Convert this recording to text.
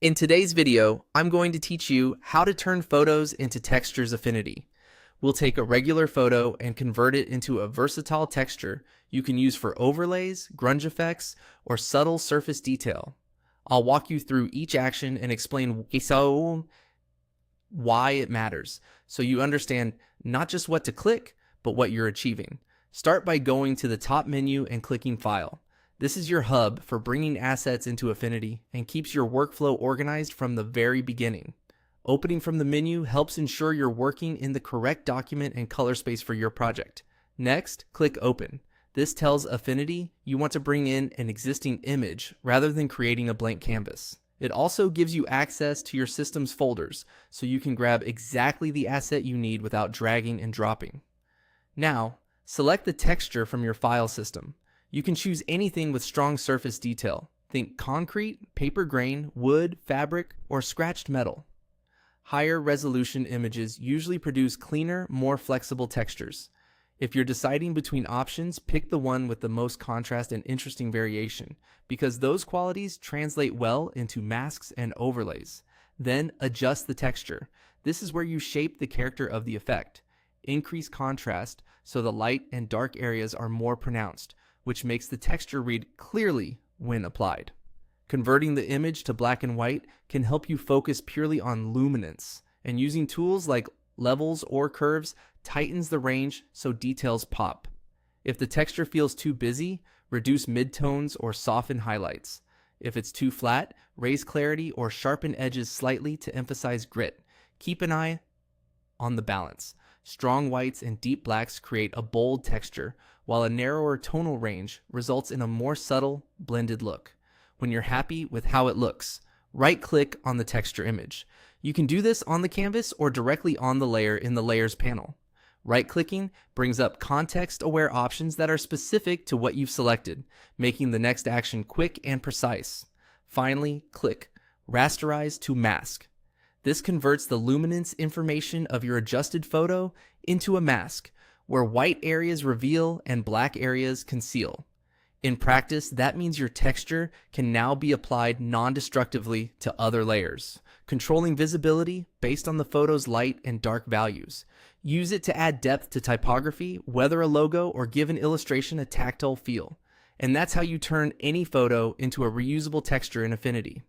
In today's video, I'm going to teach you how to turn photos into textures Affinity. We'll take a regular photo and convert it into a versatile texture you can use for overlays, grunge effects, or subtle surface detail. I'll walk you through each action and explain why it matters, so you understand not just what to click, but what you're achieving. Start by going to the top menu and clicking File. This is your hub for bringing assets into Affinity and keeps your workflow organized from the very beginning. Opening from the menu helps ensure you're working in the correct document and color space for your project. Next, click Open. This tells Affinity you want to bring in an existing image rather than creating a blank canvas. It also gives you access to your system's folders, so you can grab exactly the asset you need without dragging and dropping. Now, select the texture from your file system. You can choose anything with strong surface detail. Think concrete, paper grain, wood, fabric, or scratched metal. Higher resolution images usually produce cleaner, more flexible textures. If you're deciding between options, pick the one with the most contrast and interesting variation, because those qualities translate well into masks and overlays. Then adjust the texture. This is where you shape the character of the effect. Increase contrast so the light and dark areas are more pronounced, which makes the texture read clearly when applied. Converting the image to black and white can help you focus purely on luminance, and using tools like levels or curves tightens the range so details pop. If the texture feels too busy, reduce midtones or soften highlights. If it's too flat, raise clarity or sharpen edges slightly to emphasize grit. Keep an eye on the balance. Strong whites and deep blacks create a bold texture, while a narrower tonal range results in a more subtle, blended look. When you're happy with how it looks, right-click on the texture image. You can do this on the canvas or directly on the layer in the Layers panel. Right-clicking brings up context-aware options that are specific to what you've selected, making the next action quick and precise. Finally, click Rasterize to Mask. This converts the luminance information of your adjusted photo into a mask, where white areas reveal and black areas conceal. In practice, that means your texture can now be applied non-destructively to other layers, controlling visibility based on the photo's light and dark values. Use it to add depth to typography, weather a logo, or give an illustration a tactile feel. And that's how you turn any photo into a reusable texture in Affinity.